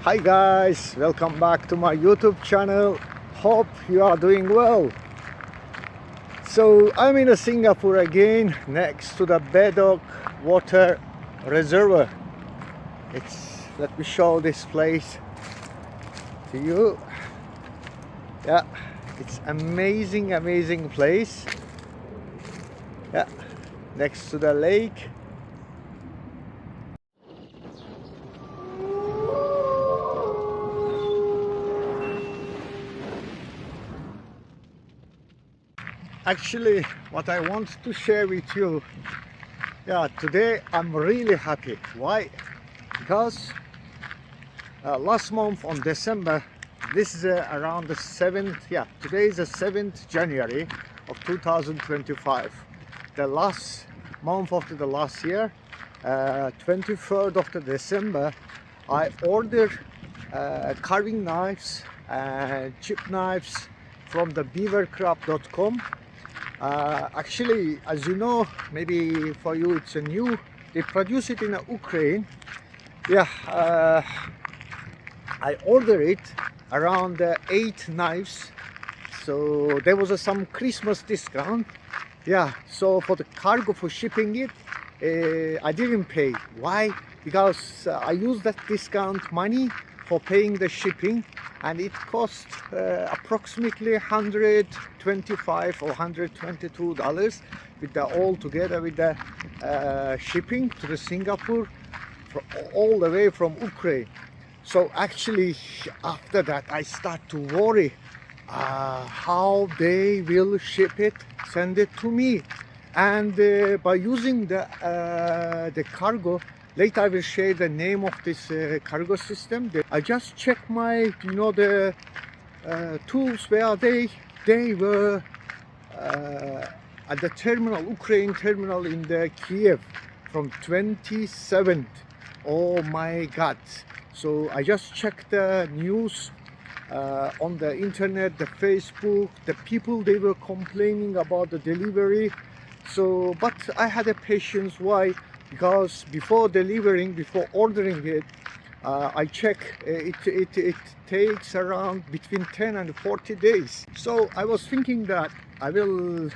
Hi guys, welcome back to my YouTube channel. Hope you are doing well. So I'm in Singapore again, next to the Bedok water reservoir. Let me show this place to you. Yeah, it's amazing place. Yeah, next to the lake. Actually, what I want to share with you, today I'm really happy. Why? Because last month on December, this is around the 7th, today is the 7th January of 2025. The last month of the last year, 23rd of the December, I ordered carving knives and chip knives from the beavercraft.com. Actually, as you know, maybe for you it's a new, they produce it in Ukraine. I ordered it around 8 knives, so there was some Christmas discount. So for the cargo, for shipping it, I didn't pay. Why? Because I used that discount money for paying the shipping, and it cost approximately $125 or $122 with the all together with the shipping to the Singapore all the way from Ukraine. So actually after that I start to worry how they will ship it, send it to me. And by using the cargo, later I will share the name of this cargo system. I just check my, the tools where they were at the terminal, Ukraine terminal in the Kiev from 27th. Oh my God. So I just checked the news on the internet, the Facebook, the people, they were complaining about the delivery. So, but I had a patience. Why? Because before delivering, before ordering it, I check it takes around between 10 and 40 days. So I was thinking that I will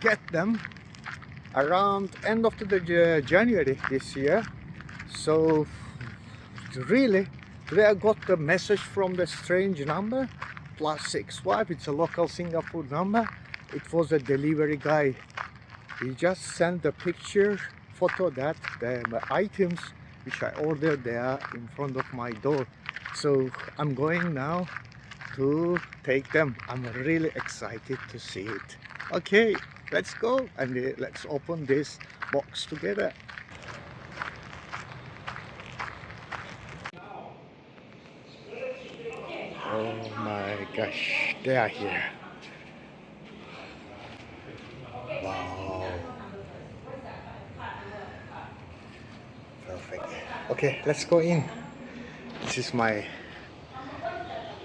get them around end of the January this year. So really, today I got the message from the strange number +65. It's a local Singapore number. It was a delivery guy. He just sent the picture, photo that the items which I ordered, they are in front of my door. So I'm going now to take them. I'm really excited to see it. Okay, let's go and let's open this box together. Oh my gosh, they are here. Wow. Perfect. Okay, let's go in. This is my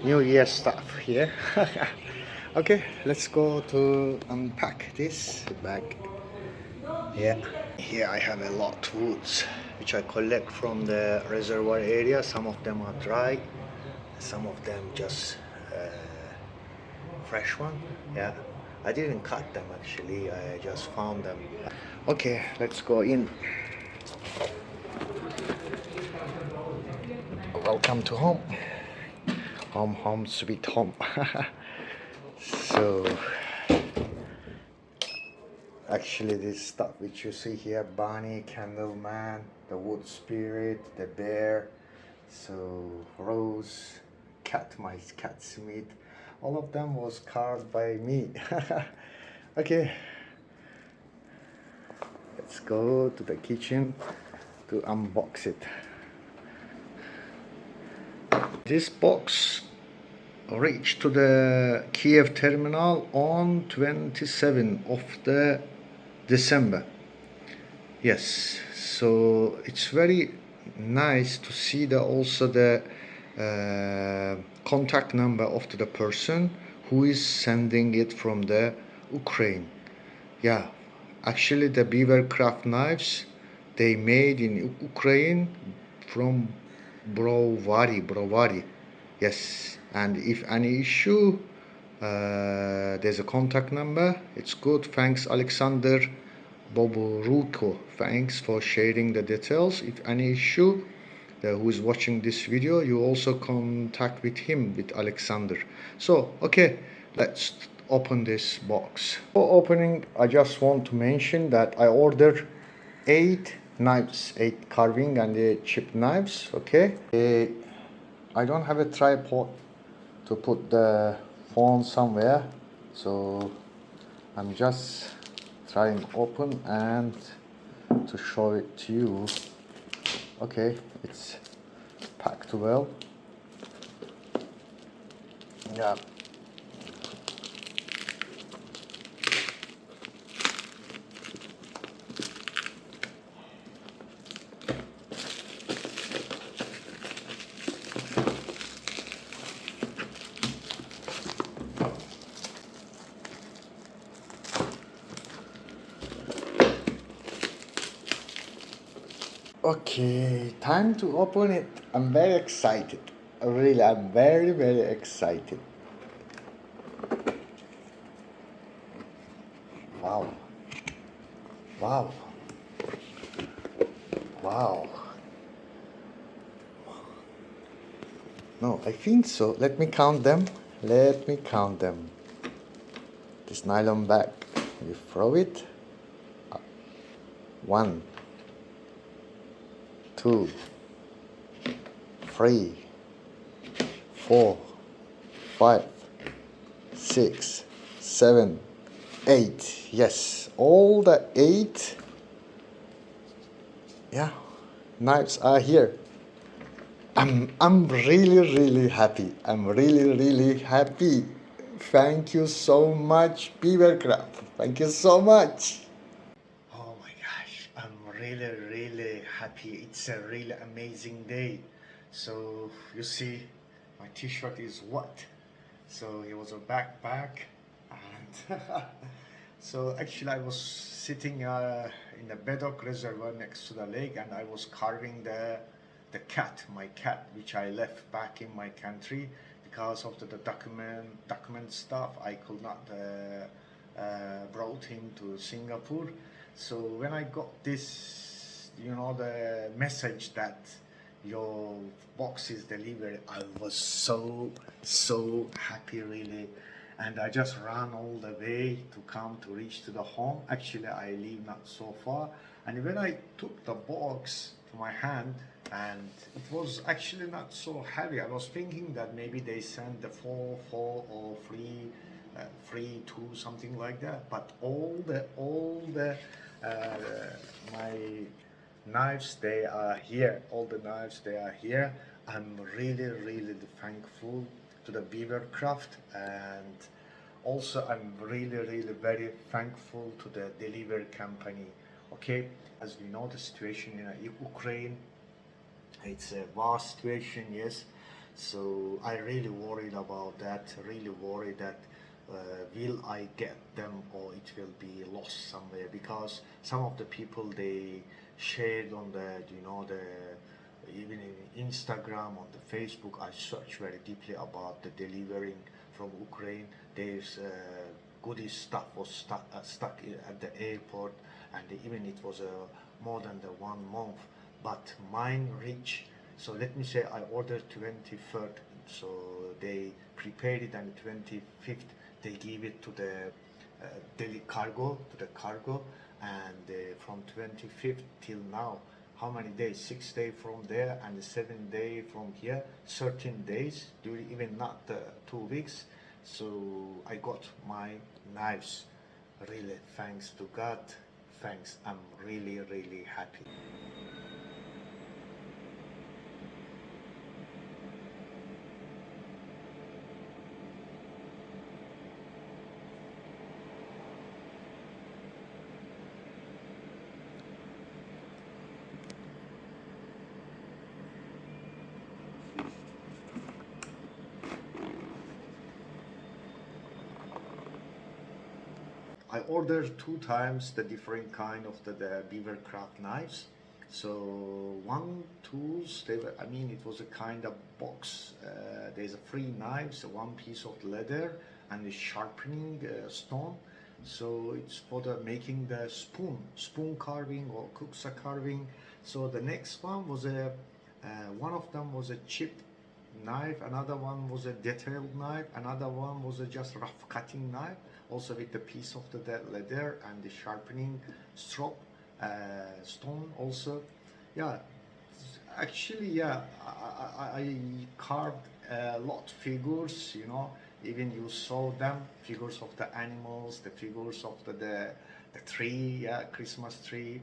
New Year stuff here. Okay, let's go to unpack this bag. Here I have a lot of woods which I collect from the reservoir area. Some of them are dry, some of them just fresh one. I didn't cut them actually, I just found them. Okay, let's go in. Welcome to home. Home sweet home. So actually this stuff which you see here, bunny, candleman, the wood spirit, the bear, so rose, cat, my cat's meat, all of them was carved by me. Okay, let's go to the kitchen to unbox it. This box reached to the Kiev terminal on 27th of the December. Yes, so it's very nice to see also the contact number of the person who is sending it from the Ukraine. Actually the Beavercraft knives, they made in Ukraine from Brovary. Yes, and if any issue, there's a contact number. It's good. Thanks, Alexander Boboruko. Thanks for sharing the details. If any issue, who is watching this video, you also contact with him, with Alexander. So, okay, let's open this box. Before opening, I just want to mention that I ordered 8 knives, 8 carving and chip knives. Okay, I don't have a tripod to put the phone somewhere, so I'm just trying open and to show it to you. Okay, it's packed well. Yeah. Okay, time to open it. I'm very excited. Really, I'm very, very excited. Wow. Wow. Wow. No, I think so. Let me count them. Let me count them. This nylon bag. You throw it. 1, 2, 3, 4, 5, 6, 7, 8. Yes, all the 8, yeah, knives are here. I'm really happy. I'm really happy. Thank you so much, Beavercraft. Thank you so much. Oh my gosh, I'm really happy. It's a really amazing day. So you see, my t-shirt is wet. So it was a backpack, and so actually I was sitting in the Bedok Reservoir next to the lake, and I was carving the cat, my cat, which I left back in my country because of the document stuff. I could not brought him to Singapore. So when I got this, the message that your box is delivered, I was so happy, really. And I just ran all the way to come to reach to the home. Actually, I live not so far. And when I took the box to my hand, and it was actually not so heavy. I was thinking that maybe they sent the 4 or 3 2, something like that. But all the my knives, they are here. All the knives, they are here. I'm really thankful to the Beavercraft, and also I'm really very thankful to the delivery company. Okay, as we know, the situation in Ukraine, it's a vast situation, yes. So I really worried about that, really worried that will I get them or it will be lost somewhere, because some of the people, they shared on the even in Instagram, on the Facebook. I searched very deeply about the delivering from Ukraine. There's goodies stuff was stuck at the airport, and even it was more than the 1 month. But mine reached. So let me say I ordered 23rd. So they prepared it, and 25th they give it to the daily cargo, and from 25th till now, how many days? 6 days from there and 7 days from here, 13 days, during even not 2 weeks. So I got my knives. Really, thanks to God. Thanks. I'm really happy. I ordered 2 times the different kind of the Beavercraft knives. So one tools, they were, I mean, it was a kind of box. There's a three knives, one piece of leather, and a sharpening stone. So it's for the making the spoon carving or kuksa carving. So the next one was a, one of them was a chip knife, another one was a detailed knife, another one was a just rough cutting knife, also with the piece of the leather and the sharpening strop stone also. Yeah, actually, yeah, I carved a lot figures, you know, even you saw them, figures of the animals, the figures of the tree, yeah, Christmas tree.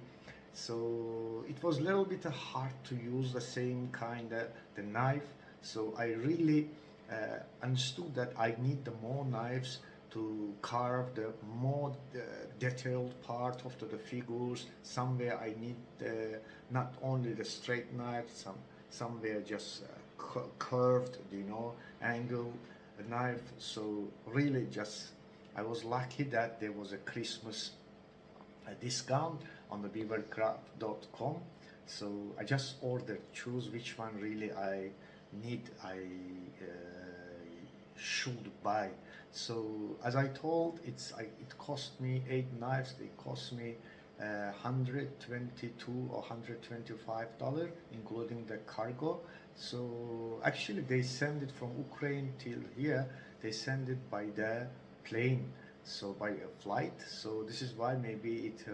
So it was a little bit hard to use the same kind of the knife. So I really understood that I need the more knives to carve the more detailed part of the figures. Somewhere I need not only the straight knife, somewhere just curved, you know, angle knife. So really just I was lucky that there was a Christmas discount on the beavercraft.com. So I just ordered, choose which one really I need, I should buy. So as I told, it cost me 8 knives. They cost me 122 or $125, including the cargo. So actually they send it from Ukraine till here. They send it by the plane, so by a flight. So this is why maybe it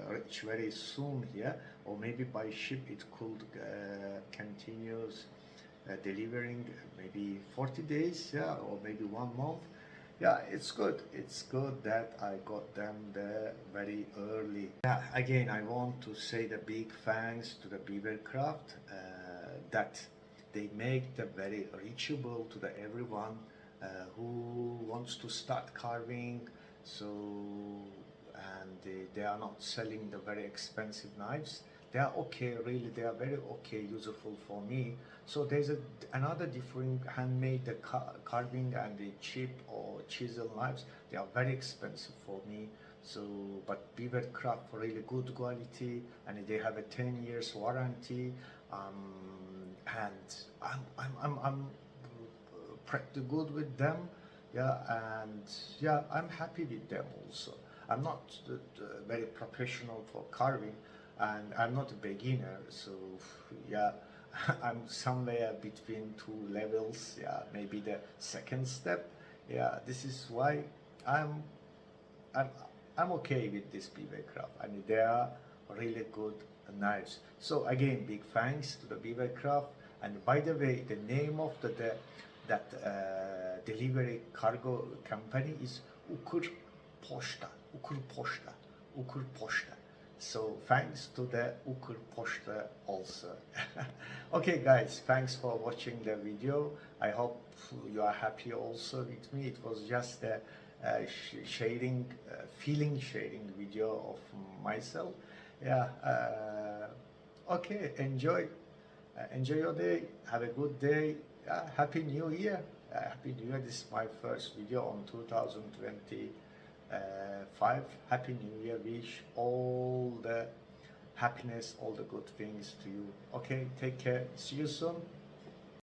reach very soon here, or maybe by ship it could continues delivering maybe 40 days, yeah, or maybe 1 month. Yeah, it's good. It's good that I got them there very early. Yeah, again, I want to say the big thanks to the Beavercraft that they make the very reachable to the everyone who wants to start carving. So, and they are not selling the very expensive knives. They are okay, really, they are very okay, useful for me. So there's another different handmade the carving and the chip or chisel knives. They are very expensive for me. So, but Beavercraft really good quality, and they have a 10 years warranty. And I'm pretty good with them. Yeah, and yeah, I'm happy with them also. I'm not very professional for carving, and I'm not a beginner, so yeah, I'm somewhere between two levels. Yeah, maybe the second step. Yeah, this is why I'm I'm I'm okay with this Beavercraft. I mean, they are really good knives. So again, big thanks to the Beavercraft. And by the way, the name of that delivery cargo company is Ukrposhta. Ukrposhta. Ukrposhta. So thanks to the Ukrposhta also. Okay guys, thanks for watching the video. I hope you are happy also with me. It was just a sharing, feeling sharing video of myself. Yeah. Okay, enjoy your day. Have a good day. Happy New Year. Happy New Year. This is my first video on 2025. Happy New Year. Wish all the happiness, all the good things to you. Okay, take care. See you soon.